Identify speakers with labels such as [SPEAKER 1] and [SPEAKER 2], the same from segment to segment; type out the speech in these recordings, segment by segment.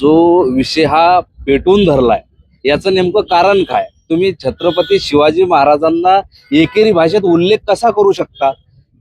[SPEAKER 1] जो विषय हा पेटून धरलाय याचं नेमकं कारण काय? तुम्ही छत्रपती शिवाजी महाराजांना एकेरी भाषेत उल्लेख कसा करू शकता?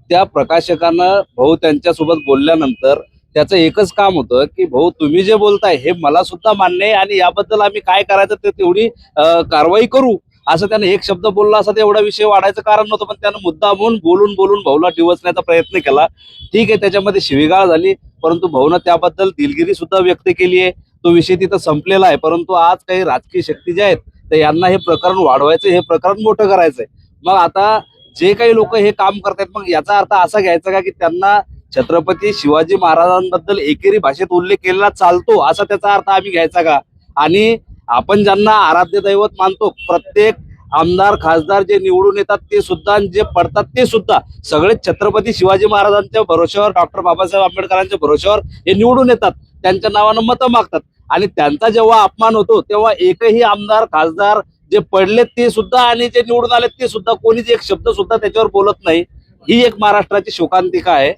[SPEAKER 1] त्या प्रकाशकानं भाऊ त्यांच्यासोबत बोलल्यानंतर त्याचं एकच काम होतं की भाऊ तुम्ही जे बोलताय हे मला सुद्धा मान्य आहे आणि याबद्दल आम्ही काय करायचं ते तेवढी कारवाई करू, असं त्याने एक शब्द बोलला असं एवढा विषय वाढायचं कारण नव्हतं. पण त्यानं मुद्दामून बोलून बोलून भाऊला डिवचण्याचा प्रयत्न केला. ठीक आहे, त्याच्यामध्ये शिवीगाळ झाली, परंतु भाऊनं त्याबद्दल दिलगिरी सुद्धा व्यक्त केली आहे. तो विषय तिथं संपलेला आहे. परंतु आज काही राजकीय शक्ती ज्या आहेत तर यांना हे प्रकरण वाढवायचं, हे प्रकरण मोठं करायचंय. मग आता जे काही लोक हे काम करतायत, मग याचा अर्थ असा घ्यायचा का की त्यांना छत्रपती शिवाजी महाराजांबद्दल एकेरी भाषेत उल्लेख केलेला चालतो असा त्याचा अर्थ आम्ही घ्यायचा का? आणि आपण ज्यांना आराध्य दैवत मानतो, प्रत्येक आमदार खासदार जे निवडून येतात ते सुद्धा आणि जे पडतात ते सुद्धा सगळेच छत्रपती शिवाजी महाराजांच्या भरोश्यावर, डॉक्टर बाबासाहेब आंबेडकरांच्या भरोश्यावर हे निवडून येतात, त्यांच्या नावानं मतं मागतात. आणि त्यांचा जेव्हा अपमान होतो तेव्हा एकही आमदार खासदार जे पडलेत ते सुद्धा आणि जे निवडून आलेत ते सुद्धा कोणीच एक शब्द सुद्धा त्याच्यावर बोलत नाही. ही एक महाराष्ट्राची शोकांतिका आहे.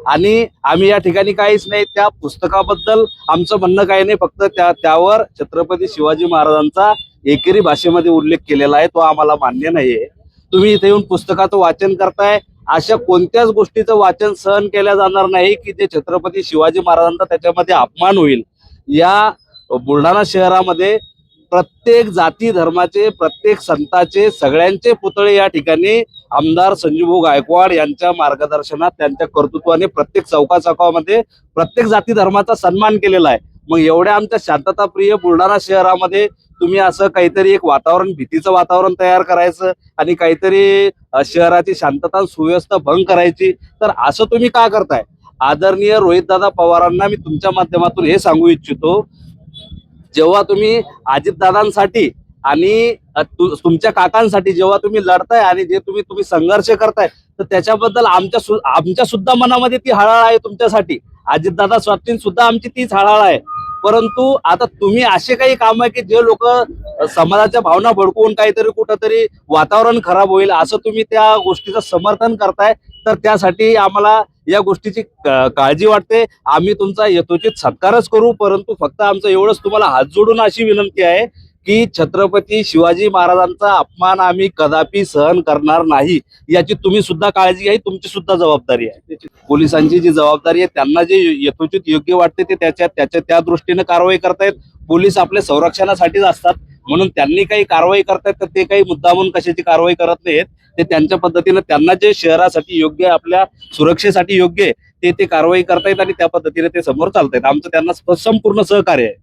[SPEAKER 1] आणि आम्ही या ठिकाणी काहीच नाही, त्या पुस्तकाबद्दल आमचं म्हणणं काही नाही, फक्त त्यावर छत्रपती शिवाजी महाराजांचा एकेरी भाषेमध्ये उल्लेख केलेला आहे, तो आम्हाला मान्य नाहीये. तुम्ही इथे येऊन पुस्तकाचं वाचन करताय, अशा कोणत्याच गोष्टीचं वाचन सहन केल्या जाणार नाही की जे छत्रपती शिवाजी महाराजांचा त्याच्यामध्ये अपमान होईल. या बुलढाणा शहरामध्ये प्रत्येक जाती धर्माचे, प्रत्येक संताचे, सगळ्यांचे पुतळे या ठिकाणी आमदार संजूभाऊ गायकवाड यांच्या मार्गदर्शनात, त्यांच्या कर्तृत्वाने प्रत्येक चौकाचौकामध्ये प्रत्येक जाती धर्माचा सन्मान केलेला आहे. मग एवढ्या आमच्या शांतताप्रिय बुलढाणा शहरामध्ये तुम्ही असं काहीतरी एक वातावरण, भीतीचं वातावरण तयार करायचं आणि काहीतरी शहराची शांतता सुव्यवस्था भंग करायची, तर असं तुम्ही का करताय? आदरणीय रोहितदादा पवारांना मी तुमच्या माध्यमातून हे सांगू इच्छितो, जेव्हा तुम्ही अजितदादांसाठी आणि तुमच्या काकांसाठी जेव्हा तुम्ही लढताय आणि जे तुम्ही संघर्ष करताय, तर त्याच्याबद्दल आमच्या सुद्धा मनामध्ये ती हळहळ आहे तुमच्यासाठी. अजितदादा स्वातीन सुद्धा आमची तीच हळहळ आहे. परंतु आता तुम्ही असे काही काम आहे की जे लोक समाजाच्या भावना भडकवून काहीतरी कुठंतरी वातावरण खराब होईल असं तुम्ही त्या गोष्टीचं समर्थन करताय, तर त्यासाठी आम्हाला या गोष्टीची काळजी वाटते. आम्ही तुमचा यथोचित सत्कारच करू, परंतु फक्त आमचं एवढंच तुम्हाला हात जोडून अशी विनंती आहे की छत्रपती शिवाजी महाराजांचा अपमान आम्ही कदापि सहन करणार नाही, याची तुम्ही सुद्धा काळजी घ्या, तुमची सुद्धा जबाबदारी आहे. पोलिसांची जी जबाबदारी आहे, त्यांना जे यथोचित योग्य वाटते ते त्या दृष्टीने कारवाई करतायत. पोलीस आपल्या संरक्षणासाठीच असतात, म्हणून त्यांनी काही कारवाई करतायत तर ते काही मुद्दामून कशाची कारवाई करत नाहीत. ते त्यांच्या पद्धतीने त्यांना जे शहरासाठी योग्य, आपल्या सुरक्षेसाठी योग्य आहे ते कारवाई करतायत आणि त्या पद्धतीने ते समोर चालतायत. आमचं त्यांना संपूर्ण सहकार्य आहे.